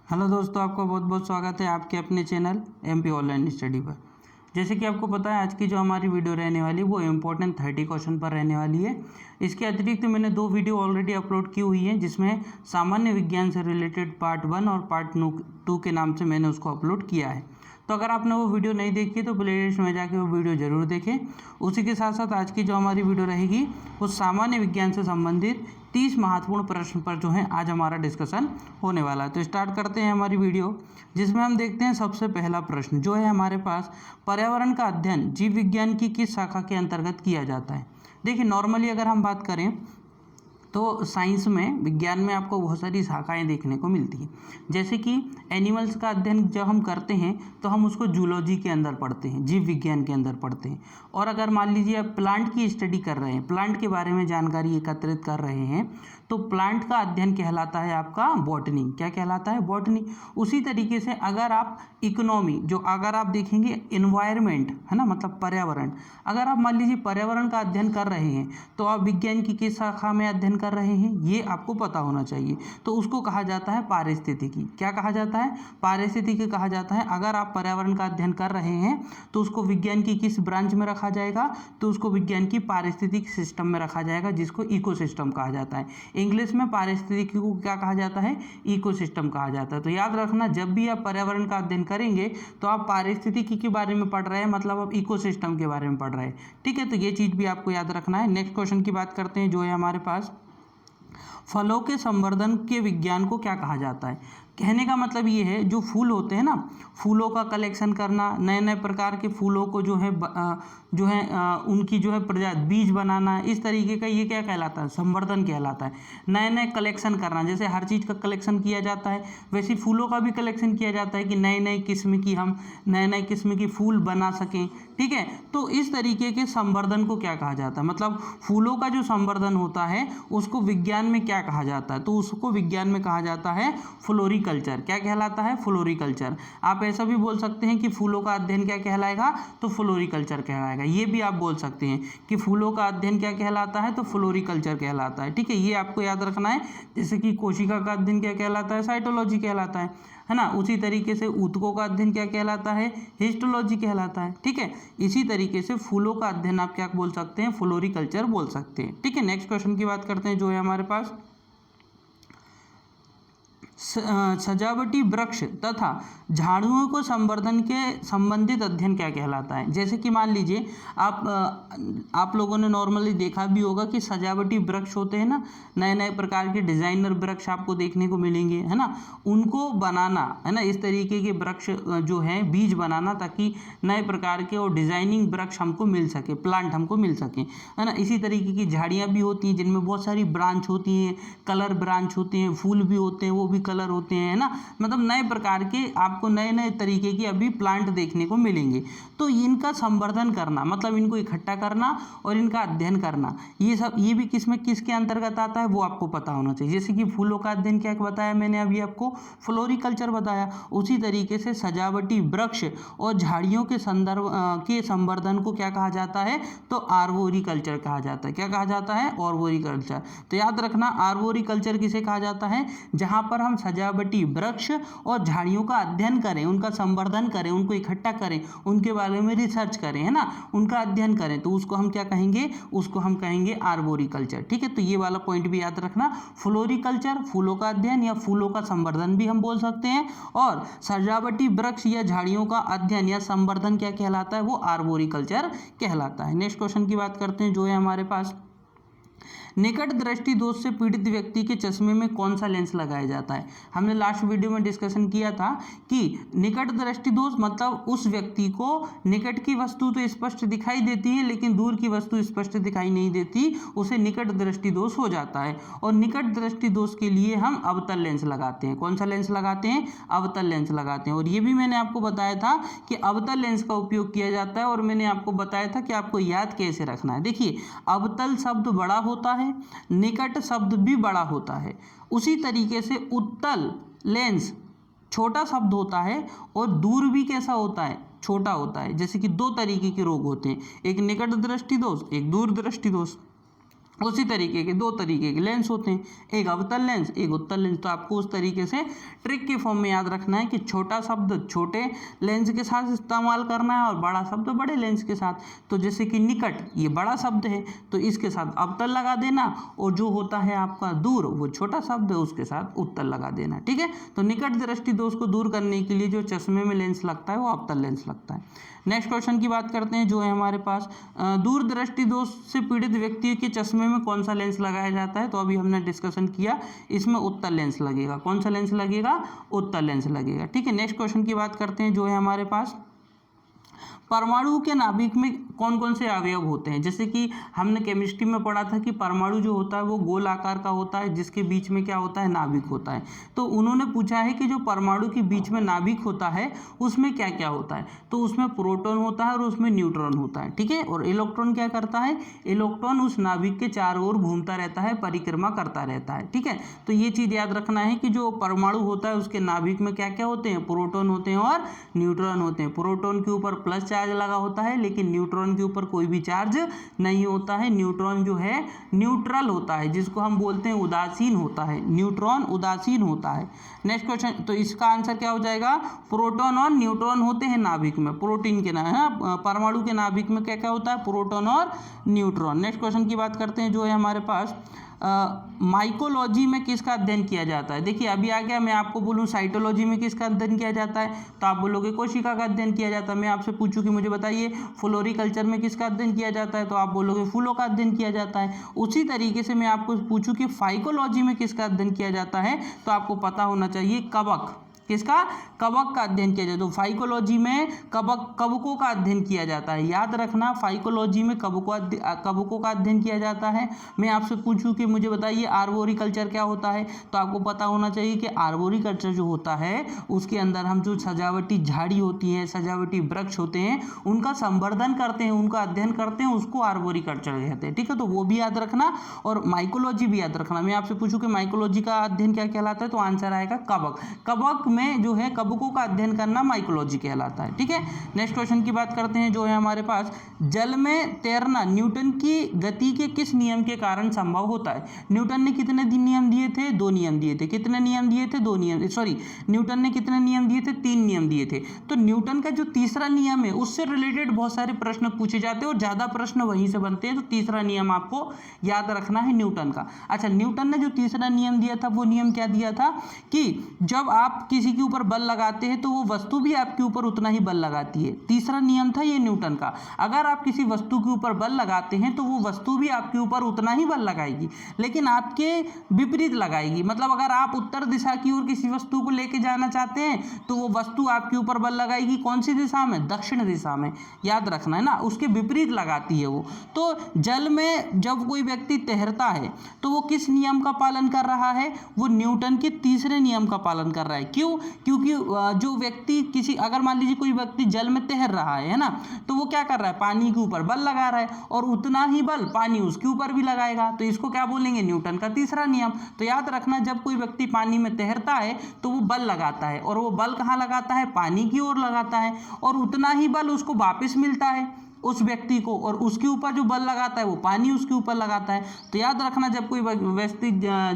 Hello दोस्तों, आपका बहुत बहुत स्वागत है आपके अपने चैनल एमपी ऑनलाइन स्टडी पर। जैसे कि आपको पता है, आज की जो हमारी वीडियो रहने वाली है वो इम्पोर्टेंट 30 क्वेश्चन पर रहने वाली है। इसके अतिरिक्त मैंने 2 वीडियो ऑलरेडी अपलोड की हुई हैं, जिसमें सामान्य विज्ञान से रिलेटेड पार्ट 1 और पार्ट 2 के नाम से मैंने उसको अपलोड किया है। तो अगर आपने वो वीडियो नहीं देखी तो प्लेलिस्ट में जाके वो वीडियो ज़रूर देखें। उसी के साथ साथ आज की जो हमारी वीडियो रहेगी वो सामान्य विज्ञान से संबंधित 30 महत्वपूर्ण प्रश्न पर जो है आज हमारा डिस्कशन होने वाला है। तो स्टार्ट करते हैं हमारी वीडियो, जिसमें हम देखते हैं सबसे पहला प्रश्न जो है हमारे पास, पर्यावरण का अध्ययन जीव विज्ञान की किस शाखा के अंतर्गत किया जाता है। देखिए, नॉर्मली अगर हम बात करें तो साइंस में, विज्ञान में आपको बहुत सारी शाखाएं देखने को मिलती हैं। जैसे कि एनिमल्स का अध्ययन जब हम करते हैं तो हम उसको जूलॉजी के अंदर पढ़ते हैं, जीव विज्ञान के अंदर पढ़ते हैं। और अगर मान लीजिए आप प्लांट की स्टडी कर रहे हैं, प्लांट के बारे में जानकारी एकत्रित कर रहे हैं, तो प्लांट का अध्ययन कहलाता है आपका बॉटनी। क्या कहलाता है? बॉटनी। उसी तरीके से अगर आप इकोनॉमी, जो अगर आप देखेंगे इन्वायरमेंट है ना, मतलब पर्यावरण, अगर आप मान लीजिए पर्यावरण का अध्ययन कर रहे हैं तो आप विज्ञान की किस शाखा में अध्ययन कर रहे हैं, ये आपको पता होना चाहिए। तो उसको कहा जाता है पारिस्थितिकी। क्या कहा जाता है? पारिस्थितिकी कहा जाता है। अगर आप पर्यावरण का अध्ययन कर रहे हैं तो उसको विज्ञान की किस ब्रांच में रखा जाएगा? तो उसको विज्ञान की पारिस्थितिक सिस्टम में रखा जाएगा, जिसको इकोसिस्टम कहा जाता है। इंग्लिश में पारिस्थितिकी को क्या कहा जाता है? इकोसिस्टम कहा जाता है। तो याद रखना, जब भी आप पर्यावरण का अध्ययन करेंगे तो आप पारिस्थितिकी के बारे में पढ़ रहे हैं, मतलब आप इकोसिस्टम के बारे में पढ़ रहे हैं। ठीक है, तो ये चीज़ भी आपको याद रखना है। नेक्स्ट क्वेश्चन की बात करते हैं जो है हमारे पास, फलों के संवर्धन के विज्ञान को क्या कहा जाता है। कहने का मतलब ये है, जो फूल होते हैं ना, फूलों का कलेक्शन करना, नए नए प्रकार के फूलों को जो है उनकी जो है प्रजाति, बीज बनाना, इस तरीके का ये क्या कहलाता है? संवर्धन कहलाता है। नए नए कलेक्शन करना, जैसे हर चीज़ का कलेक्शन किया जाता है वैसे फूलों का भी कलेक्शन किया जाता है कि नए नए किस्म की, हम नए नए किस्म की फूल बना सकें। ठीक है, तो इस तरीके के संवर्धन को क्या कहा जाता है? मतलब फूलों का जो संवर्धन होता है उसको विज्ञान में क्या कहा जाता है? तो उसको विज्ञान में कहा जाता है फ्लोरिकल्चर। क्या कहलाता है? फ्लोरिकल्चर। आप ऐसा भी बोल सकते हैं कि फूलों का अध्ययन क्या कहलाएगा? तो फ्लोरिकल्चर कहलाएगा। ये भी आप बोल सकते हैं कि फूलों का अध्ययन क्या कहलाता है? तो फ्लोरिकल्चर कहलाता है। ठीक है, ये आपको याद रखना है। जैसे कि कोशिका का अध्ययन क्या कहलाता है? साइटोलॉजी कहलाता है ना। उसी तरीके से ऊतकों का अध्ययन क्या कहलाता है? हिस्टोलॉजी कहलाता है। ठीक है, इसी तरीके से फूलों का अध्ययन आप क्या बोल सकते हैं? फ्लोरिकल्चर बोल सकते हैं। ठीक है, नेक्स्ट क्वेश्चन की बात करते हैं जो है हमारे पास, सजावटी वृक्ष तथा झाड़ियों को संवर्धन के संबंधित अध्ययन क्या कहलाता है। जैसे कि मान लीजिए आप लोगों ने नॉर्मली देखा भी होगा कि सजावटी वृक्ष होते हैं ना, नए नए प्रकार के डिजाइनर वृक्ष आपको देखने को मिलेंगे, है ना। उनको बनाना, है ना, इस तरीके के वृक्ष जो है बीज बनाना, ताकि नए प्रकार के और डिजाइनिंग वृक्ष हमको मिल सके, प्लांट हमको मिल सके, है ना। इसी तरीके की झाड़ियाँ भी होती हैं जिनमें बहुत सारी ब्रांच होती हैं, कलर ब्रांच होती हैं, फूल भी होते हैं, वो भी कलर होते हैं, है ना। मतलब नए प्रकार के आपको नए नए तरीके की अभी प्लांट देखने को मिलेंगे। तो इनका संवर्धन करना, मतलब इनको इकट्ठा करना और इनका अध्ययन करना, ये सब, ये भी किसमें, किसके अंतर्गत आता है वो आपको पता होना चाहिए। जैसे कि फूलों का अध्ययन क्या बताया मैंने अभी आपको? फ्लोरिकल्चर बताया। उसी तरीके से सजावटी वृक्ष और झाड़ियों के संदर्भ के संवर्धन को क्या कहा जाता है? तो आर्बोरिकल्चर कहा जाता है। क्या कहा जाता है? आर्बोरिकल्चर। तो याद रखना, आर्बोरिकल्चर किसे कहा जाता है? जहां पर हम सजावटी वृक्ष और झाड़ियों का अध्ययन करें, उनका संवर्धन करें, उनको इकट्ठा करें, उनके बारे में रिसर्च करें, है ना, उनका अध्ययन करें, तो उसको हम क्या कहेंगे? उसको हम कहेंगे आर्बोरिकल्चर। ठीक है, तो ये वाला पॉइंट भी याद रखना। फ्लोरिकल्चर फूलों का अध्ययन या फूलों का संवर्धन भी हम बोल सकते हैं, और सजावटी वृक्ष या झाड़ियों का अध्ययन या संवर्धन क्या कहलाता है? वो आर्बोरिकल्चर कहलाता है। नेक्स्ट क्वेश्चन की बात करते हैं जो है हमारे पास, निकट दृष्टि दोष से पीड़ित व्यक्ति के चश्मे में कौन सा लेंस लगाया जाता है। हमने लास्ट वीडियो में डिस्कशन किया था कि निकट दृष्टि दोष मतलब उस व्यक्ति को निकट की वस्तु तो स्पष्ट दिखाई देती है लेकिन दूर की वस्तु स्पष्ट दिखाई नहीं देती, उसे निकट दृष्टि दोष हो जाता है। और निकट दृष्टि दोष के लिए हम अवतल लेंस लगाते हैं। कौन सा लेंस लगाते हैं? अवतल लेंस लगाते हैं। और ये भी मैंने आपको बताया था कि अवतल लेंस का उपयोग किया जाता है, और मैंने आपको बताया था कि आपको याद कैसे रखना है। देखिए, अवतल शब्द बड़ा होता है, निकट शब्द भी बड़ा होता है। उसी तरीके से उत्तल लेंस छोटा शब्द होता है, और दूर भी कैसा होता है? छोटा होता है। जैसे कि 2 तरीके के रोग होते हैं, एक निकट दृष्टि दोष, एक दूर दृष्टि दोष। उसी तरीके के दो तरीके के लेंस होते हैं, एक अवतल लेंस, एक उत्तल लेंस। तो आपको उस तरीके से ट्रिक के फॉर्म में याद रखना है कि छोटा शब्द छोटे लेंस के साथ इस्तेमाल करना है और बड़ा शब्द बड़े लेंस के साथ। तो जैसे कि निकट, ये बड़ा शब्द है तो इसके साथ अवतल लगा देना, और जो होता है आपका दूर, वो छोटा शब्द है, उसके साथ उत्तल लगा देना। ठीक है, तो निकट दृष्टि दोष को दूर करने के लिए जो चश्मे में लेंस लगता है वो अवतल लेंस लगता है। नेक्स्ट क्वेश्चन की बात करते हैं जो है हमारे पास, दूर दृष्टि दोष से पीड़ित व्यक्ति के चश्मे में कौन सा लेंस लगाया जाता है? तो अभी हमने डिस्कशन किया, इसमें उत्तल लेंस लगेगा। कौन सा लेंस लगेगा? उत्तल लेंस लगेगा। ठीक है, नेक्स्ट क्वेश्चन की बात करते हैं जो है हमारे पास, परमाणु के नाभिक में कौन कौन से अवयव होते हैं? जैसे कि हमने केमिस्ट्री में पढ़ा था कि परमाणु जो होता है वो गोल आकार का होता है, जिसके बीच में क्या होता है? नाभिक होता है। तो उन्होंने पूछा है कि जो परमाणु के बीच में नाभिक होता है उसमें क्या क्या होता है? तो उसमें प्रोटॉन होता है और उसमें न्यूट्रॉन होता है। ठीक है, और इलेक्ट्रॉन क्या करता है? इलेक्ट्रॉन उस नाभिक के चारों ओर घूमता रहता है, परिक्रमा करता रहता है। ठीक है, तो ये चीज़ याद रखना है कि जो परमाणु होता है उसके नाभिक में क्या क्या होते हैं? प्रोटॉन होते हैं और न्यूट्रॉन होते हैं। प्रोटॉन के ऊपर प्लस चार्ज लगा होता है, लेकिन न्यूट्रॉन के ऊपर कोई भी चार्ज नहीं होता है। न्यूट्रॉन जो है न्यूट्रल होता है, जिसको हम बोलते हैं उदासीन होता है। न्यूट्रॉन उदासीन होता है। नेक्स्ट क्वेश्चन, तो इसका आंसर क्या हो जाएगा? प्रोटॉन और न्यूट्रॉन होते हैं नाभिक में, प्रोटीन के परमाणु के नाभिक में क्या क्या होता है? प्रोटॉन और न्यूट्रॉन। नेक्स्ट क्वेश्चन की बात करते हैं जो है हमारे पास, माइकोलॉजी में किसका अध्ययन किया जाता है? देखिए अभी आ गया, मैं आपको बोलूँ साइटोलॉजी में किसका अध्ययन किया जाता है, तो आप बोलोगे कोशिका का अध्ययन किया जाता है। मैं आपसे पूछूं कि मुझे बताइए फ्लोरिकल्चर में किसका अध्ययन किया जाता है, तो आप बोलोगे फूलों का अध्ययन किया जाता है। उसी तरीके से मैं आपको पूछूं कि फाइकोलॉजी में किसका अध्ययन किया जाता है, तो आपको पता होना चाहिए कवक। किसका? कवक का अध्ययन किया जाता है। तो फाइकोलॉजी में कवकों का अध्ययन किया जाता है। याद रखना, फाइकोलॉजी में कवकों का अध्ययन किया जाता है। मैं आपसे पूछूं कि मुझे बताइए आर्बोरिकल्चर क्या होता है, तो आपको पता होना चाहिए कि आर्बोरिकल्चर जो होता है उसके अंदर हम जो सजावटी झाड़ी होती हैं, सजावटी वृक्ष होते हैं, उनका संवर्धन करते हैं, उनका अध्ययन करते हैं, उसको आर्बोरिकल्चर कहते हैं। ठीक है, तो वो भी याद रखना और माइकोलॉजी भी याद रखना। मैं आपसे पूछूं कि माइकोलॉजी का अध्ययन क्या कहलाता है, तो आंसर आएगा कवक। कवक में जो है कवकों का अध्ययन करना माइकोलॉजी कहलाता है। ठीक है, नेक्स्ट क्वेश्चन की बात करते हैं जो है हमारे पास, जल में तैरना न्यूटन की गति के किस नियम के कारण संभव होता है? न्यूटन ने कितने नियम दिए थे? 2 नियम दिए थे। कितने नियम दिए थे? 2 नियम, सॉरी, न्यूटन ने कितने नियम दिए थे? 3 नियम दिए थे। तो न्यूटन का जो तीसरा नियम है उससे रिलेटेड बहुत सारे प्रश्न पूछे जाते हैं और ज़्यादा प्रश्न वहीं से बनते हैं। तो तीसरा नियम आपको याद रखना है न्यूटन का। अच्छा, न्यूटन ने जो तीसरा नियम दिया था वो नियम क्या दिया था कि जब आप किसी के ऊपर बल लगाते हैं तो वो वस्तु भी आपके ऊपर उतना ही बल लगाती है। तीसरा नियम था ये न्यूटन का। अगर आप किसी वस्तु के ऊपर बल लगाते हैं तो वो वस्तु भी आपके ऊपर उतना ही बल लगाएगी, लेकिन आपके विपरीत लगाएगी। मतलब अगर आप उत्तर दिशा की ओर किसी वस्तु को लेके जाना चाहते हैं तो वो वस्तु आपके ऊपर बल लगाएगी कौन सी दिशा में? दक्षिण दिशा में। याद रखना है ना, उसके विपरीत लगाती है वो। तो जल में जब कोई व्यक्ति तैरता है तो वो किस नियम का पालन कर रहा है? वो न्यूटन के तीसरे नियम का पालन कर रहा है। क्यों? क्योंकि जो व्यक्ति किसी, अगर मान लीजिए कोई व्यक्ति जल में तैर रहा है ना, तो वो क्या कर रहा है? पानी के ऊपर बल लगा रहा है और उतना ही बल पानी उसके ऊपर भी लगाएगा। तो इसको क्या बोलेंगे? न्यूटन का तीसरा नियम। तो याद रखना, जब कोई व्यक्ति पानी में तैरता है तो वो बल लगाता है, और वो बल कहाँ लगाता है? पानी की ओर लगाता है, और उतना ही बल उसको वापस मिलता है उस व्यक्ति को, और उसके ऊपर जो बल लगाता है वो पानी उसके ऊपर लगाता है। तो याद रखना, जब कोई व्यक्ति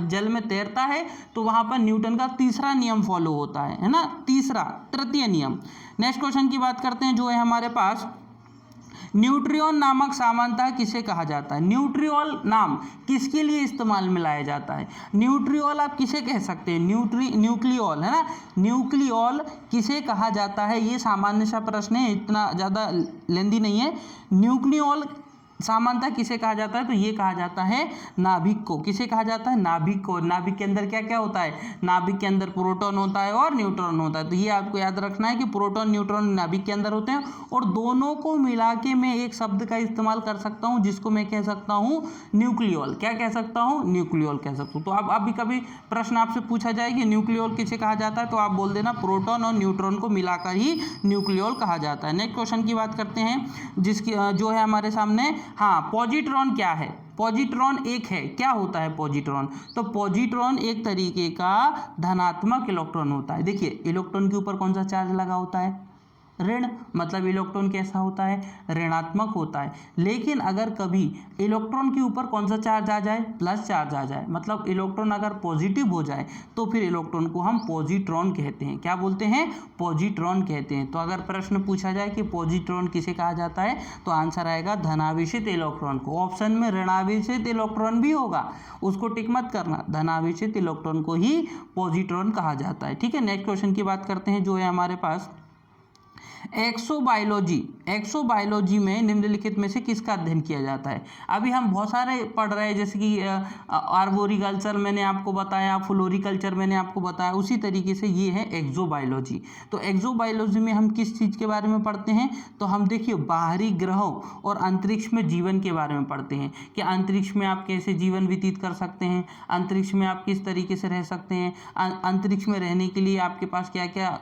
जल में तैरता है तो वहां पर न्यूटन का तीसरा नियम फॉलो होता है ना, तृतीय नियम। नेक्स्ट क्वेश्चन की बात करते हैं जो है हमारे पास, न्यूट्रिऑन नामक सामान्यतः किसे कहा जाता है? न्यूट्रिऑल नाम किसके लिए इस्तेमाल में लाया जाता है? न्यूट्रिऑल आप किसे कह सकते हैं? न्यूक्लियोल है ना, न्यूक्लियोल किसे कहा जाता है? ये सामान्य सा प्रश्न है, इतना ज़्यादा लेंदी नहीं है। न्यूक्लियोल सामान्यतः किसे कहा जाता है? तो ये कहा जाता है नाभिक को। किसे कहा जाता है? नाभिक को। नाभिक के अंदर क्या क्या होता है? नाभिक के अंदर प्रोटॉन होता है और न्यूट्रॉन होता है। तो ये आपको याद रखना है कि प्रोटॉन न्यूट्रॉन नाभिक के अंदर होते हैं, और दोनों को मिला के मैं एक शब्द का इस्तेमाल कर सकता हूँ जिसको मैं कह सकता हूँ न्यूक्लियोल। क्या कह सकता हूँ? न्यूक्लियोल कह सकता हूँ। तो अब अभी कभी प्रश्न आपसे पूछा जाए कि न्यूक्लियोल किसे कहा जाता है, तो आप बोल देना प्रोटॉन और न्यूट्रॉन को मिलाकर ही न्यूक्लियोल कहा जाता है। नेक्स्ट क्वेश्चन की बात करते हैं जिसकी जो है हमारे सामने, हाँ, पॉजिट्रॉन क्या है? पॉजिट्रॉन एक है। क्या होता है पॉजिट्रॉन? तो पॉजिट्रॉन एक तरीके का धनात्मक इलेक्ट्रॉन होता है। देखिए इलेक्ट्रॉन के ऊपर कौन सा चार्ज लगा होता है? ऋण, मतलब इलेक्ट्रॉन कैसा होता है, ऋणात्मक होता है। लेकिन अगर कभी इलेक्ट्रॉन के ऊपर कौन सा चार्ज आ जाए, प्लस चार्ज आ जाए, मतलब इलेक्ट्रॉन अगर पॉजिटिव हो जाए तो फिर इलेक्ट्रॉन को हम पॉजिट्रॉन कहते हैं। क्या बोलते हैं, पॉजिट्रॉन कहते हैं। तो अगर प्रश्न पूछा जाए कि पॉजिट्रॉन किसे कहा जाता है, तो आंसर आएगा धनावेशित इलेक्ट्रॉन को। ऑप्शन में ऋणावेशित इलेक्ट्रॉन भी होगा, उसको टिक मत करना, धनावेशित इलेक्ट्रॉन को ही पॉजिट्रॉन कहा जाता है। ठीक है, नेक्स्ट क्वेश्चन की बात करते हैं जो है हमारे पास एक्सोबायोलॉजी। एक्सोबायोलॉजी में निम्नलिखित में से किसका अध्ययन किया जाता है। अभी हम बहुत सारे पढ़ रहे हैं, जैसे कि आर्बोरिकल्चर मैंने आपको बताया, फ्लोरिकल्चर मैंने आपको बताया, उसी तरीके से ये है एक्सोबायोलॉजी। तो एक्सोबायोलॉजी में हम किस चीज़ के बारे में पढ़ते हैं, तो हम देखिए बाहरी ग्रहों और अंतरिक्ष में जीवन के बारे में पढ़ते हैं कि अंतरिक्ष में आप कैसे जीवन व्यतीत कर सकते हैं, अंतरिक्ष में आप किस तरीके से रह सकते हैं, अंतरिक्ष में रहने के लिए आपके पास क्या क्या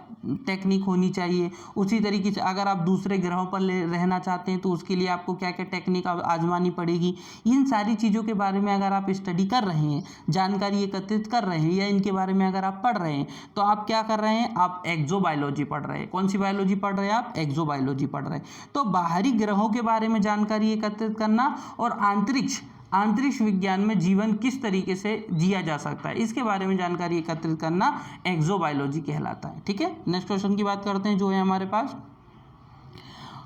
टेक्निक होनी चाहिए। उसी तरीके से अगर आप दूसरे ग्रहों पर रहना चाहते हैं तो उसके लिए आपको क्या क्या टेक्निक आजमानी पड़ेगी। इन सारी चीज़ों के बारे में अगर आप स्टडी कर रहे हैं, जानकारी एकत्रित कर रहे हैं, या इनके बारे में अगर आप पढ़ रहे हैं, तो आप क्या कर रहे हैं, आप एक्सोबायोलॉजी पढ़ रहे हैं। कौन सी बायोलॉजी पढ़ रहे हैं आप, एक्सोबायोलॉजी पढ़ रहे हैं। तो बाहरी ग्रहों के बारे में जानकारी एकत्रित करना और अंतरिक्ष विज्ञान में जीवन किस तरीके से जिया जा सकता है, इसके बारे में जानकारी एकत्रित करना एक्सोबायोलॉजी कहलाता है। ठीक है, नेक्स्ट क्वेश्चन की बात करते हैं जो है हमारे पास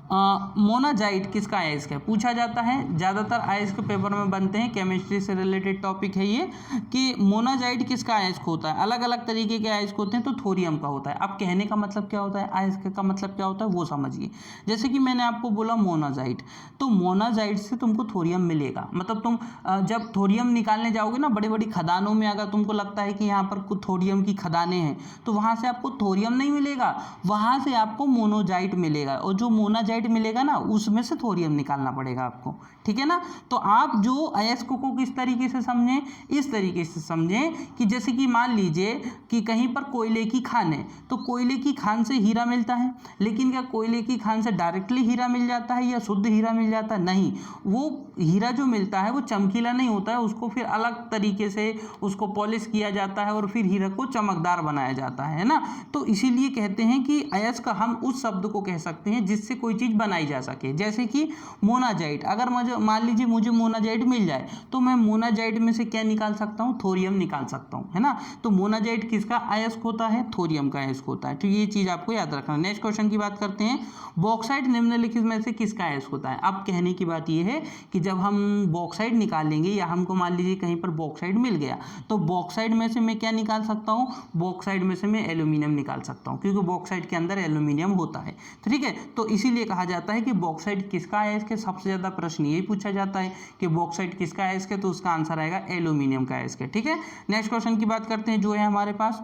मोनाजाइट किसका अयस्क है, पूछा जाता है। ज़्यादातर अयस्क पेपर में बनते हैं, केमिस्ट्री से रिलेटेड टॉपिक है ये, कि मोनाजाइट किसका अयस्क होता है। अलग अलग तरीके के अयस्क होते हैं, तो थोरियम का होता है। अब कहने का मतलब क्या होता है, अयस्क का मतलब क्या होता है वो समझिए। जैसे कि मैंने आपको बोला मोनाजाइट, तो मोनाजाइट से तुमको थोरियम मिलेगा। मतलब तुम जब थोरियम निकालने जाओगे ना बड़ी बड़ी खदानों में, अगर तुमको लगता है कि यहाँ पर कुछ थोरियम की खदानें हैं, तो वहाँ से आपको थोरियम नहीं मिलेगा, वहाँ से आपको मोनोजाइट मिलेगा। और जो मोनाजाइट मिलेगा ना, उसमें से थोरियम निकालना पड़ेगा आपको। ठीक है ना। तो आप जो अयस्क को किस तरीके से समझें, इस तरीके से समझें कि जैसे कि मान लीजिए कि कहीं पर कोयले की खान है, तो कोयले की खान से हीरा मिलता है, लेकिन क्या कोयले की खान से डायरेक्टली हीरा मिल जाता है या शुद्ध हीरा मिल जाता है, नहीं। वो हीरा जो मिलता है वो चमकीला नहीं होता है, उसको फिर अलग तरीके से उसको पॉलिश किया जाता है और फिर हीरा को चमकदार बनाया जाता है ना। तो इसीलिए कहते हैं कि अयस्क हम उस शब्द को कह सकते हैं जिससे कोई चीज़ बनाई जा सके। जैसे कि मोनाजाइट, अगर मुझे मान लीजिए मुझे मोनाजाइट मिल जाए, तो मैं मोनाजाइट में से क्या निकाल सकता हूँ, थोरियम निकाल सकता हूँ, है ना। तो मोनाजाइट किसका अयस्क होता है, थोरियम का अयस्क होता है। तो ये चीज़ आपको याद रखना। नेक्स्ट क्वेश्चन की बात करते हैं, बॉक्साइट निम्नलिखित में से किसका अयस्क होता है। अब कहने की बात ये है कि जब हम बॉक्साइट निकालेंगे, या हमको मान लीजिए कहीं पर बॉक्साइट मिल गया, तो बॉक्साइट में से मैं क्या निकाल सकता हूँ, बॉक्साइट में से मैं एल्यूमिनियम निकाल सकता हूँ, क्योंकि बॉक्साइट के अंदर एल्यूमिनियम होता है। ठीक है, तो इसीलिए कहा जाता है कि बॉक्साइट किसका अयस्क है। सबसे ज़्यादा प्रश्न यही पूछा जाता है कि बॉक्साइट किसका अयस्क है, तो उसका आंसर आएगा एल्यूमिनियम का अयस्क है। ठीक है, नेक्स्ट क्वेश्चन की बात करते हैं जो है हमारे पास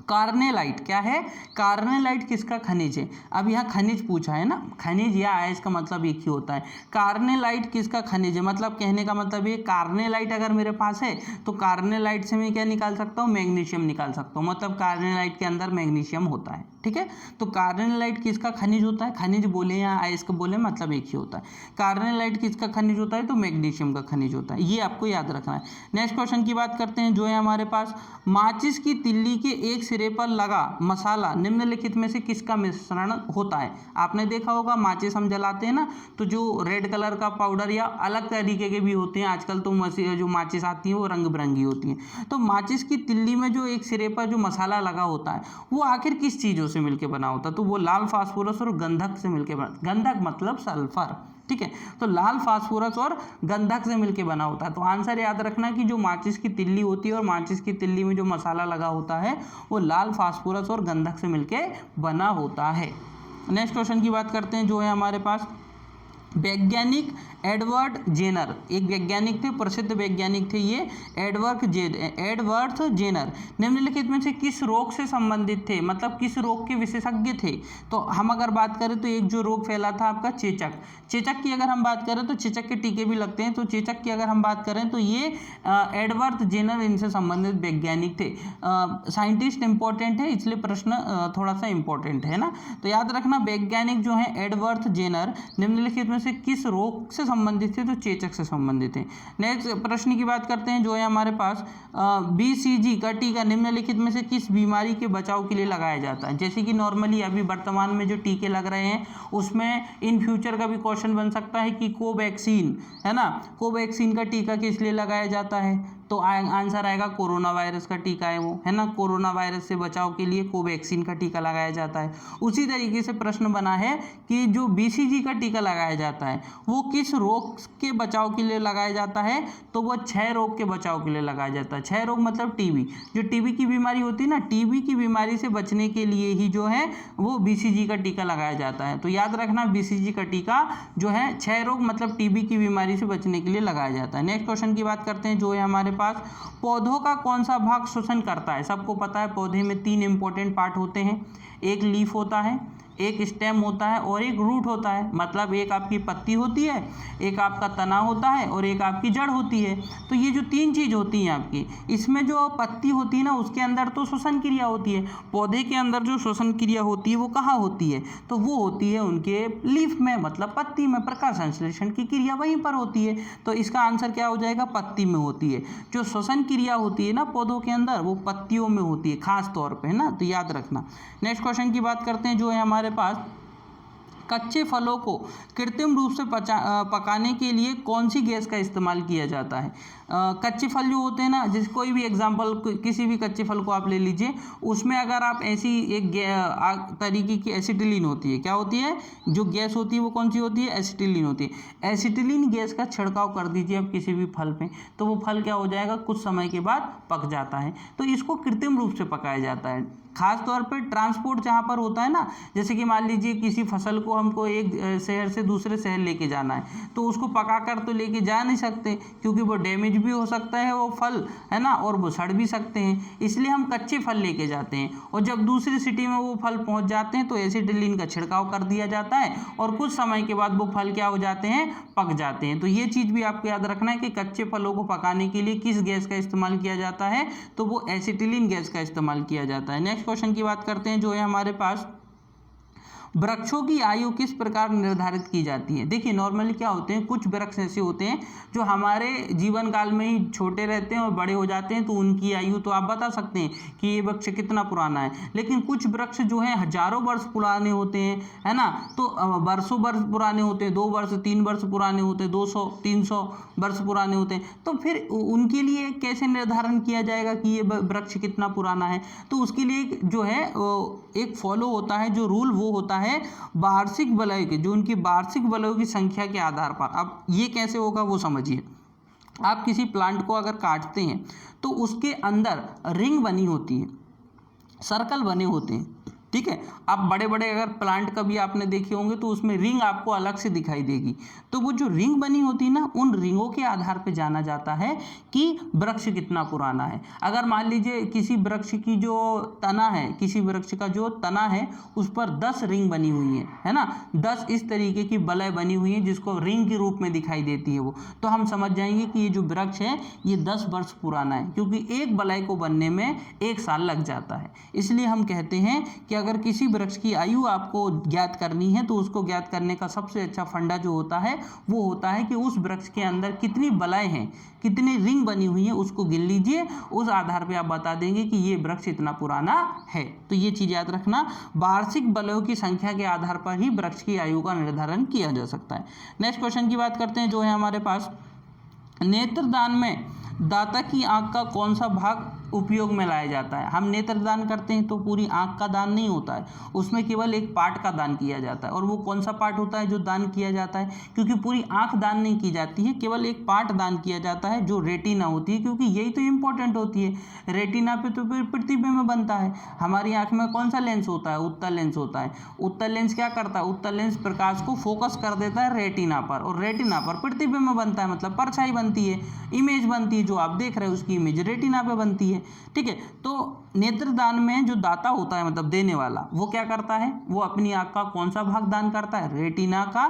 कार्नेलाइट। क्या है, कार्नेलाइट किसका खनिज है। अब यहाँ खनिज पूछा है ना, खनिज या अयस्क का मतलब एक ही होता है। कार्नेलाइट किसका खनिज है, मतलब कहने का मतलब ये, कार्नेलाइट अगर मेरे पास है तो कार्नेलाइट से मैं क्या निकाल सकता हूँ, मैग्नीशियम निकाल सकता हूँ। मतलब कार्नेलाइट के अंदर मैग्नीशियम होता है। ठीक है, तो कार्नेलाइट किसका खनिज होता है, खनिज बोले या अयस्क बोले मतलब एक ही होता है। कार्नेलाइट किसका खनिज होता है, तो मैग्नीशियम का खनिज होता है। ये आपको याद रखना है। नेक्स्ट क्वेश्चन की बात करते हैं जो है हमारे पास, माचिस की तिल्ली के एक सिरे पर लगा मसाला निम्नलिखित में से किसका मिश्रण होता है। आपने देखा होगा माचिस हम जलाते हैं ना, तो जो रेड कलर का पाउडर या अलग तरीके के भी होते हैं, आजकल तो जो माचिस आती है वो रंग बिरंगी होती हैं। तो माचिस की तिल्ली में जो एक सिरे पर जो मसाला लगा होता है, वो आखिर किस चीज़ों से मिलकर बना होता है, तो वो लाल फास्फोरस और गंधक से मिलकर बना। गंधक मतलब सल्फर। ठीक है, तो लाल फास्फोरस और गंधक से मिलकर बना होता है। तो आंसर याद रखना कि जो माचिस की तिल्ली होती है और माचिस की तिल्ली में जो मसाला लगा होता है वो लाल फास्फोरस और गंधक से मिलकर बना होता है। नेक्स्ट क्वेश्चन की बात करते हैं जो है हमारे पास, वैज्ञानिक एडवर्ड जेनर, एक वैज्ञानिक थे, प्रसिद्ध वैज्ञानिक थे ये, एडवर्ड जेनर निम्नलिखित में से किस रोग से संबंधित थे, मतलब किस रोग के विशेषज्ञ थे। तो हम अगर बात करें तो एक जो रोग फैला था आपका चेचक, चेचक की अगर हम बात करें तो चेचक के टीके भी लगते हैं। तो चेचक की अगर हम बात करें तो ये एडवर्ड जेनर इनसे संबंधित वैज्ञानिक थे। साइंटिस्ट इंपॉर्टेंट है, इसलिए प्रश्न थोड़ा सा इंपॉर्टेंट है ना। तो याद रखना वैज्ञानिक जो है एडवर्ड जेनर निम्नलिखित में से से किस रोग से संबंधित थे? तो चेचक से संबंधित है। नेक्स्ट प्रश्न की बात करते हैं जो है हमारे पास, BCG का टीका निम्नलिखित में से किस बीमारी के बचाव के लिए लगाया जाता है? जैसे कि नॉर्मली अभी वर्तमान में जो टीके लग रहे हैं उसमें इन फ्यूचर का भी क्वेश्चन बन सकता है कि कोवैक्सीन, है ना, कोवैक्सीन का टीका किस लिए लगाया जाता है? तो आंसर आएगा कोरोना वायरस का टीका है वो, है ना, कोरोना वायरस से बचाव के लिए कोवैक्सीन का टीका लगाया जाता है। उसी तरीके से प्रश्न बना है कि जो BCG का टीका लगाया जाता है वो किस रोग के बचाव के लिए लगाया जाता है? तो वो क्षय रोग के बचाव के लिए लगाया जाता है। क्षय रोग मतलब टीबी, जो टीबी की बीमारी होती है ना, टीबी की बीमारी से बचने के लिए ही जो है वो BCG का टीका लगाया जाता है। तो याद रखना, BCG का टीका जो है क्षय रोग मतलब टीबी की बीमारी से बचने के लिए लगाया जाता है। नेक्स्ट क्वेश्चन की बात करते हैं जो है हमारे पास, पौधों का कौन सा भाग श्वसन करता है? सबको पता है पौधे में 3 इंपॉर्टेंट पार्ट होते हैं, एक लीफ होता है, एक स्टेम होता है और एक रूट होता है। मतलब एक आपकी पत्ती होती है, एक आपका तना होता है और एक आपकी जड़ होती है। तो ये जो 3 चीज़ होती हैं आपकी, इसमें जो पत्ती होती है ना उसके अंदर तो श्वसन क्रिया होती है, पौधे के अंदर जो श्वसन क्रिया होती है वो कहाँ होती है? तो वो होती है उनके लीफ में, मतलब पत्ती में। प्रकाश संश्लेषण की क्रिया वहीं पर होती है। तो इसका आंसर क्या हो जाएगा? पत्ती में होती है। जो श्वसन क्रिया होती है ना पौधों के अंदर वो पत्तियों में होती है खास तौर पे, है ना, तो याद रखना। नेक्स्ट क्वेश्चन की बात करते हैं जो है हमारे पास, कच्चे फलों को कृत्रिम रूप से पकाने के लिए कौन सी गैस का इस्तेमाल किया जाता है? कच्चे फल जो होते हैं ना, जैसे कोई भी एग्जांपल किसी भी कच्चे फल को आप ले लीजिए, उसमें अगर आप ऐसी एक तरीके की एसिटिलीन होती है, क्या होती है जो गैस होती है वो कौन सी होती है? एसिटिलीन होती है। एसिटिलीन गैस का छिड़काव कर दीजिए आप किसी भी फल पे, तो वो फल क्या हो जाएगा? कुछ समय के बाद पक जाता है। तो इसको कृत्रिम रूप से पकाया जाता है। खास तौर पर ट्रांसपोर्ट जहाँ पर होता है ना, जैसे कि मान लीजिए किसी फसल को हमको एक शहर से दूसरे शहर लेके जाना है, तो उसको पका कर तो लेके जा नहीं सकते क्योंकि वो डैमेज भी हो सकता है वो फल, है ना, और वो सड़ भी सकते हैं। इसलिए हम कच्चे फल लेके जाते हैं और जब दूसरी सिटी में वो फल पहुँच जाते हैं तो एसिटिलीन का छिड़काव कर दिया जाता है और कुछ समय के बाद वो फल क्या हो जाते हैं? पक जाते हैं। तो ये चीज़ भी आपको याद रखना है कि कच्चे फलों को पकाने के लिए किस गैस का इस्तेमाल किया जाता है? तो वो एसिटिलीन गैस का इस्तेमाल किया जाता है। नेक्स्ट क्वेश्चन की बात करते हैं जो है हमारे पास, वृक्षों की आयु किस प्रकार निर्धारित की जाती है? देखिए नॉर्मली क्या होते हैं, कुछ वृक्ष ऐसे होते हैं जो हमारे जीवन काल में ही छोटे रहते हैं और बड़े हो जाते हैं, तो उनकी आयु तो आप बता सकते हैं कि ये वृक्ष कितना पुराना है। लेकिन कुछ वृक्ष जो हैं हजारों वर्ष पुराने होते हैं, है ना, तो वर्षों वर्ष पुराने होते हैं, 2 वर्ष 3 वर्ष पुराने होते हैं, 200-300 वर्ष पुराने होते हैं। तो फिर उनके लिए कैसे निर्धारण किया जाएगा कि ये वृक्ष कितना पुराना है? तो उसके लिए जो है एक फॉलो होता है जो रूल, वो होता है वार्षिक वलय के, जो उनकी वार्षिक वलयों की संख्या के आधार पर। अब ये कैसे होगा वो समझिए। आप किसी प्लांट को अगर काटते हैं तो उसके अंदर रिंग बनी होती है, सर्कल बने होते हैं, ठीक है। आप बड़े बड़े अगर प्लांट कभी आपने देखे होंगे तो उसमें रिंग आपको अलग से दिखाई देगी। तो वो जो रिंग बनी होती है ना, उन रिंगों के आधार पे जाना जाता है कि वृक्ष कितना पुराना है। अगर मान लीजिए किसी वृक्ष की जो तना है, किसी वृक्ष का जो तना है उस पर 10 रिंग बनी हुई है ना, 10 इस तरीके की वलय बनी हुई है जिसको रिंग के रूप में दिखाई देती है वो, तो हम समझ जाएंगे कि ये जो वृक्ष है ये 10 वर्ष पुराना है, क्योंकि एक वलय को बनने में 1 साल लग जाता है। इसलिए हम कहते हैं कि अगर किसी वृक्ष की आयु आपको ज्ञात करनी है तो उसको ज्ञात करने का सबसे अच्छा फंडा जो होता है वो होता है कि उस वृक्ष के अंदर कितनी वलय हैं, कितनी रिंग बनी हुई है, उसको गिन लीजिए। उस आधार पे आप बता देंगे कि ये वृक्ष इतना पुराना है। तो ये चीज़ याद रखना, वार्षिक वलयों की संख्या के आधार पर ही वृक्ष की आयु का निर्धारण किया जा सकता है। नेक्स्ट क्वेश्चन की बात करते हैं जो है हमारे पास, नेत्रदान में दाता की आंख का कौन सा भाग उपयोग में लाया जाता है? हम नेत्रदान करते हैं तो पूरी आंख का दान नहीं होता है, उसमें केवल एक पार्ट का दान किया जाता है। और वो कौन सा पार्ट होता है जो दान किया जाता है? क्योंकि पूरी आंख दान नहीं की जाती है, केवल एक पार्ट दान किया जाता है जो रेटिना होती है, क्योंकि यही तो इंपॉर्टेंट होती है। रेटिना पे तो फिर प्रतिबिंब बनता है। हमारी आंख में कौन सा लेंस होता है? उत्तल लेंस होता है। उत्तल लेंस क्या करता है? उत्तल लेंस प्रकाश को फोकस कर देता है रेटिना पर, और रेटिना पर प्रतिबिंब बनता है, मतलब परछाई बनती है, इमेज बनती है। जो आप देख रहे हैं उसकी इमेज रेटिना पे बनती है, ठीक है। तो नेत्रदान में जो दाता होता है, मतलब देने वाला, वो क्या करता है? वो अपनी आंख का कौन सा भाग दान करता है? रेटिना का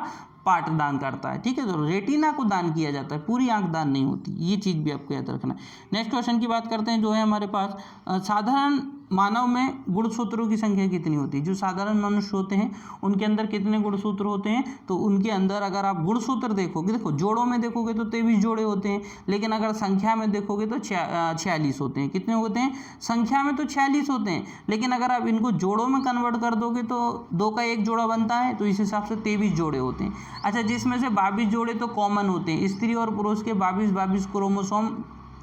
पार्ट दान करता है, ठीक है। तो रेटिना को दान किया जाता है, पूरी आंख दान नहीं होती। ये चीज़ भी आपको याद रखना है। नेक्स्ट क्वेश्चन की बात करते हैं जो है हमारे पास, साधारण मानव में गुणसूत्रों की संख्या कितनी होती है? जो साधारण मनुष्य होते हैं उनके अंदर कितने गुणसूत्र होते हैं? तो उनके अंदर अगर आप गुणसूत्र देखोगे, देखो जोड़ों में देखोगे तो 23 जोड़े होते हैं, लेकिन अगर संख्या में देखोगे तो 46 होते हैं। कितने होते हैं? संख्या में तो 46 होते हैं, लेकिन अगर आप इनको जोड़ों में कन्वर्ट कर दोगे तो 2 का 1 जोड़ा बनता है, तो इस हिसाब से 23 जोड़े होते हैं। अच्छा, जिसमें से 22 जोड़े तो कॉमन होते हैं, स्त्री और पुरुष के 22 क्रोमोसोम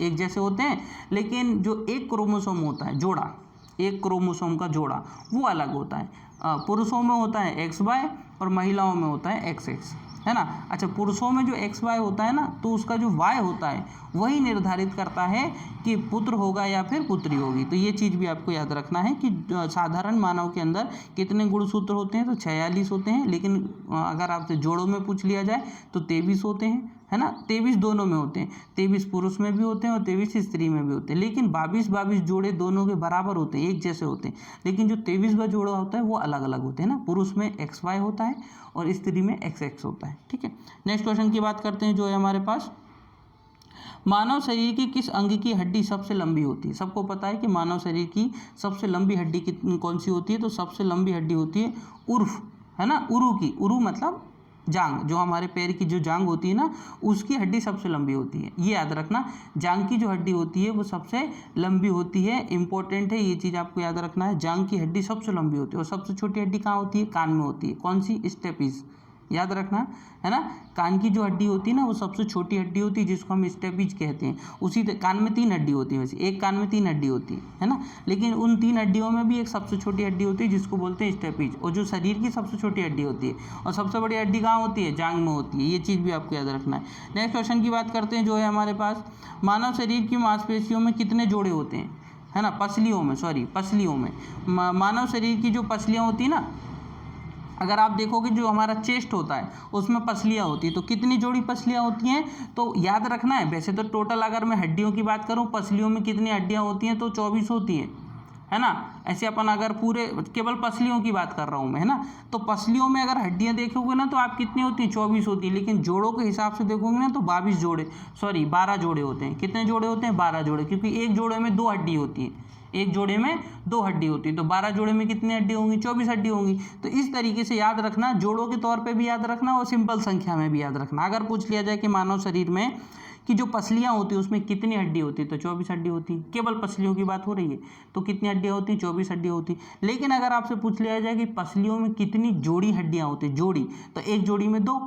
एक जैसे होते हैं, लेकिन जो एक क्रोमोसोम होता है जोड़ा, एक क्रोमोसोम का जोड़ा वो अलग होता है। पुरुषों में होता है XY और महिलाओं में होता है XX, है ना। अच्छा, पुरुषों में जो XY होता है ना, तो उसका जो Y होता है वही निर्धारित करता है कि पुत्र होगा या फिर पुत्री होगी। तो ये चीज़ भी आपको याद रखना है कि साधारण मानव के अंदर कितने गुणसूत्र होते हैं? तो 46 होते हैं, लेकिन अगर आपसे जोड़ों में पूछ लिया जाए तो 23 होते हैं, है ना। 23 दोनों में होते हैं, 23 पुरुष में भी होते हैं और 23 स्त्री में भी होते हैं, लेकिन 22 जोड़े दोनों के बराबर होते हैं, एक जैसे होते हैं, लेकिन जो 23वां जोड़ा होता है वो अलग अलग होते हैं ना। पुरुष में XY होता है और स्त्री में XX होता है, ठीक है। नेक्स्ट क्वेश्चन की बात करते हैं जो है हमारे पास, मानव शरीर की किस अंग की हड्डी सबसे लंबी होती है? सबको पता है कि मानव शरीर की सबसे लंबी हड्डी कौन सी होती है? तो सबसे लंबी हड्डी होती है उर्फ, है ना, उरु की। उरु मतलब जांग, जो हमारे पैर की जो जांग होती है ना, उसकी हड्डी सबसे लंबी होती है। ये याद रखना, जांग की जो हड्डी होती है वो सबसे लंबी होती है। इंपॉर्टेंट है, ये चीज़ आपको याद रखना है। जांग की हड्डी सबसे लंबी होती है। और सबसे छोटी हड्डी कहाँ होती है? कान में होती है। कौन सी? स्टेपिस, याद रखना, है ना। कान की जो हड्डी होती है ना वो सबसे छोटी हड्डी होती है, जिसको हम स्टेपिज कहते हैं। उसी कान में 3 हड्डी होती है, वैसे एक कान में 3 हड्डी होती है ना, लेकिन उन 3 हड्डियों में भी एक सबसे छोटी हड्डी होती है जिसको बोलते हैं स्टेपिज, और जो शरीर की सबसे छोटी हड्डी होती है। और सबसे बड़ी हड्डी कहाँ होती है? जांग में होती है। ये चीज़ भी आपको याद रखना है। नेक्स्ट क्वेश्चन की बात करते हैं जो है हमारे पास, मानव शरीर की मांसपेशियों में कितने जोड़े होते हैं? है ना, पसलियों में, सॉरी पसलियों में। मानव शरीर की जो पसलियाँ होती है ना, अगर आप देखोगे जो हमारा चेस्ट होता है उसमें पसलियाँ होती है, तो कितनी जोड़ी पसलियाँ होती हैं? तो याद रखना है, वैसे तो टोटल अगर मैं हड्डियों की बात करूं, पसलियों में कितनी हड्डियाँ होती हैं? तो 24 होती हैं, है ना। ऐसे अपन अगर पूरे केवल पसलियों की बात कर रहा हूँ मैं, है ना, तो पसलियों में अगर हड्डियाँ देखोगे ना तो आप कितनी होती हैं? 24 होती है, लेकिन जोड़ों के हिसाब से देखोगे ना तो 12 जोड़े होते हैं। कितने जोड़े होते हैं? 12 जोड़े, क्योंकि एक जोड़े में 2 हड्डी होती है, एक जोड़े में 2 हड्डी होती है, तो 12 जोड़े में कितनी हड्डी होंगी? 24 हड्डी होंगी। तो इस तरीके से याद रखना, जोड़ों के तौर पे भी याद रखना और सिंपल संख्या में भी याद रखना। अगर पूछ लिया जाए कि मानव शरीर में कि जो पसलियाँ होती है उसमें कितनी हड्डी होती है, तो 24 हड्डी होती है। केवल पसलियों की बात हो रही है तो कितनी हड्डियाँ होती हैं? 24 हड्डियाँ होती है। लेकिन अगर आपसे पूछ लिया जाए कि पसलियों में कितनी जोड़ी हड्डियाँ होती है, जोड़ी, तो एक जोड़ी में 2,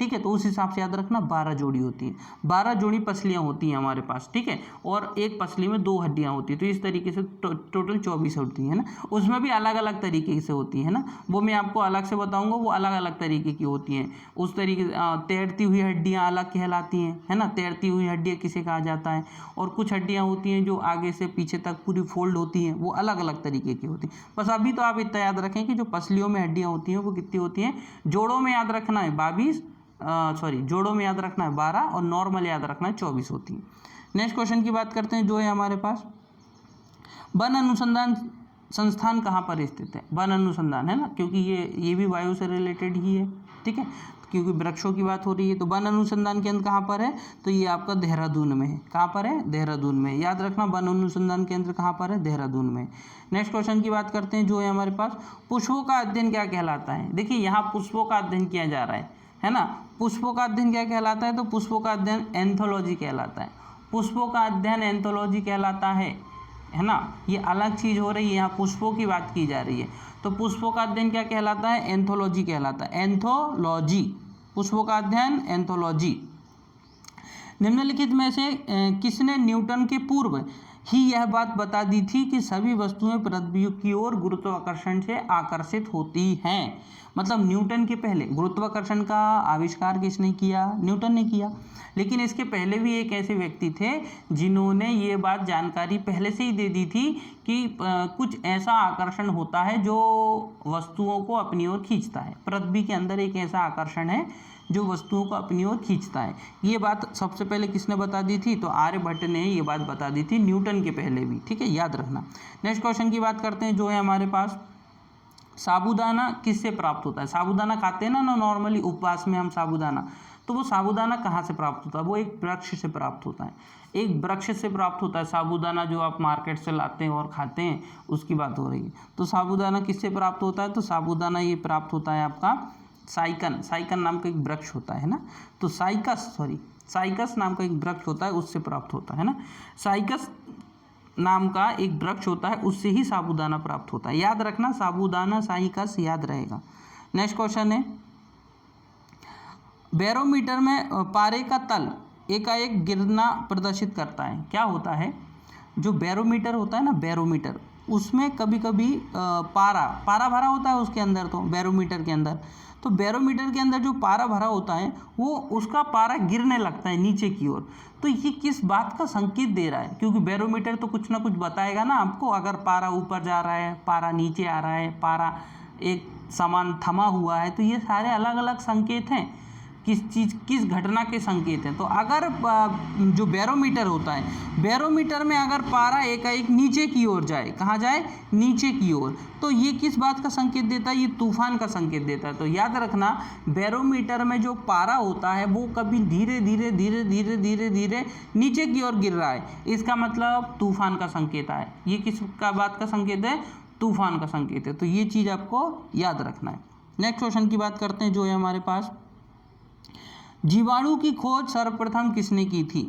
ठीक है, तो उस हिसाब से याद रखना 12 जोड़ी होती है। 12 जोड़ी पसलियाँ होती हैं हमारे पास, ठीक है, और एक पसली में 2 हड्डियाँ होती है, तो इस तरीके से टोटल 24 होती है ना। उसमें भी अलग अलग तरीके से होती है ना, वो मैं आपको अलग से बताऊंगा, वो अलग अलग तरीके की होती हैं। उस तरीके तैरती हुई हड्डियाँ अलग कहलाती हैं, है ना, तैरती हुई हड्डियाँ किसे कहा जाता है। और कुछ हड्डियाँ होती हैं जो आगे से पीछे तक पूरी फोल्ड होती हैं, वो अलग अलग तरीके की होती हैं। बस अभी तो आप इतना याद रखें कि जो पसलियों में हड्डियाँ होती हैं वो कितनी होती हैं। जोड़ों में याद रखना है 22, जोड़ों में याद रखना है 12 और नॉर्मल याद रखना है 24 होती है। नेक्स्ट क्वेश्चन की बात करते हैं जो है हमारे पास, वन अनुसंधान संस्थान कहाँ पर स्थित है? वन अनुसंधान, है ना, क्योंकि ये भी वायु से रिलेटेड ही है, ठीक है, क्योंकि वृक्षों की बात हो रही है। तो वन अनुसंधान केंद्र कहाँ पर है? तो ये आपका देहरादून में है। कहाँ पर है? देहरादून में। याद रखना, वन अनुसंधान केंद्र कहाँ पर है? देहरादून में। नेक्स्ट क्वेश्चन की बात करते हैं जो है हमारे पास, पुष्पों का अध्ययन क्या कहलाता है? देखिए यहाँ पुष्पों का अध्ययन किया जा रहा है ना। पुष्पों का अध्ययन क्या कहलाता है? तो पुष्पों का अध्ययन एंथोलॉजी कहलाता है। पुष्पों का अध्ययन एंथोलॉजी कहलाता है ना। ये अलग चीज़ हो रही है, यहाँ पुष्पों की बात की जा रही है। तो पुष्पों का अध्ययन क्या कहलाता है? एंथोलॉजी कहलाता है। एंथोलॉजी, पुष्पों का अध्ययन एंथोलॉजी। निम्नलिखित में से किसने न्यूटन के पूर्व ही यह बात बता दी थी कि सभी वस्तुएं पृथ्वी की ओर गुरुत्वाकर्षण से आकर्षित होती हैं? मतलब न्यूटन के पहले गुरुत्वाकर्षण का आविष्कार किसने किया? न्यूटन ने किया। लेकिन इसके पहले भी एक ऐसे व्यक्ति थे जिन्होंने ये बात जानकारी पहले से ही दे दी थी कि कुछ ऐसा आकर्षण होता है जो वस्तुओं को अपनी ओर खींचता है। पृथ्वी के अंदर एक ऐसा आकर्षण है जो वस्तुओं को अपनी ओर खींचता है। ये बात सबसे पहले किसने बता दी थी? तो आर्यभट्ट ने ये बात बता दी थी, न्यूटन के पहले भी, ठीक है, याद रखना। नेक्स्ट क्वेश्चन की बात करते हैं जो है हमारे पास, साबूदाना किससे प्राप्त होता है? साबूदाना खाते हैं ना नॉर्मली, उपवास में हम साबूदाना, तो वो साबूदाना कहाँ से प्राप्त होता है? वो एक वृक्ष से प्राप्त होता है, एक वृक्ष से प्राप्त होता है साबूदाना, जो आप मार्केट से लाते हैं और खाते हैं उसकी बात हो रही है। तो साबूदाना किससे प्राप्त होता है? तो साबूदाना ये प्राप्त होता है आपका साइकन, साइकन नाम का एक वृक्ष होता है ना, तो साइकस नाम का एक वृक्ष होता है, उससे प्राप्त होता है ना, साइकस नाम का एक वृक्ष होता है, उससे ही साबूदाना प्राप्त होता है। याद रखना, साबूदाना साइकस याद रहेगा। नेक्स्ट क्वेश्चन है, बैरोमीटर में पारे का तल एकाएक गिरना प्रदर्शित करता है, क्या होता है? जो बैरोमीटर होता है ना, बैरोमीटर, उसमें कभी कभी पारा भरा होता है उसके अंदर, तो बैरोमीटर के अंदर, तो बैरोमीटर के अंदर जो पारा भरा होता है वो उसका पारा गिरने लगता है नीचे की ओर। तो ये किस बात का संकेत दे रहा है? क्योंकि बैरोमीटर तो कुछ ना कुछ बताएगा ना आपको, अगर पारा ऊपर जा रहा है, पारा नीचे आ रहा है, पारा एक समान थमा हुआ है, तो ये सारे अलग अलग संकेत हैं, किस चीज़, किस घटना के संकेत हैं। तो अगर जो बैरोमीटर होता है, बैरोमीटर में अगर पारा एकाएक नीचे की ओर जाए, कहाँ जाए? नीचे की ओर, तो ये किस बात का संकेत देता है? ये तूफान का संकेत देता है। तो याद रखना, बैरोमीटर में जो पारा होता है वो कभी धीरे धीरे धीरे धीरे धीरे धीरे नीचे की ओर गिर रहा है, इसका मतलब तूफान का संकेत है। ये किस का बात का संकेत है? तूफान का संकेत है। तो ये चीज़ आपको याद रखना है। नेक्स्ट क्वेश्चन की बात करते हैं, जो है हमारे पास, जीवाणु की खोज सर्वप्रथम किसने की थी?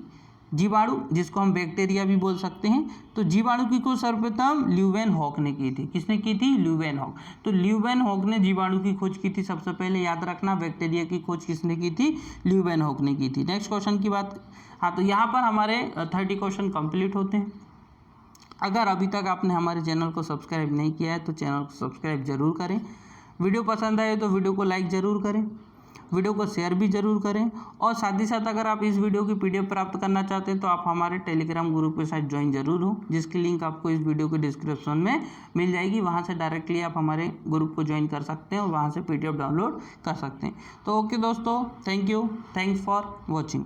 जीवाणु, जिसको हम बैक्टीरिया भी बोल सकते हैं, तो जीवाणु की खोज सर्वप्रथम ल्यूवेनहॉक ने की थी। किसने की थी? ल्यूवेनहॉक। तो ल्यूवेनहॉक ने जीवाणु की खोज की थी सबसे पहले, याद रखना। बैक्टीरिया की खोज किसने की थी? ल्यूवेनहॉक ने की थी। नेक्स्ट क्वेश्चन की बात, हाँ, तो यहाँ पर हमारे 30 क्वेश्चन कंप्लीट होते हैं। अगर अभी तक आपने हमारे चैनल को सब्सक्राइब नहीं किया है तो चैनल को सब्सक्राइब जरूर करें। वीडियो पसंद आए तो वीडियो को लाइक ज़रूर करें, वीडियो को शेयर भी ज़रूर करें, और साथ ही साथ अगर आप इस वीडियो की PDF प्राप्त करना चाहते हैं तो आप हमारे टेलीग्राम ग्रुप के साथ ज्वाइन जरूर हो, जिसकी लिंक आपको इस वीडियो के डिस्क्रिप्शन में मिल जाएगी। वहां से डायरेक्टली आप हमारे ग्रुप को ज्वाइन कर सकते हैं और वहां से PDF डाउनलोड कर सकते हैं। तो ओके दोस्तों, thank you, thanks for watching.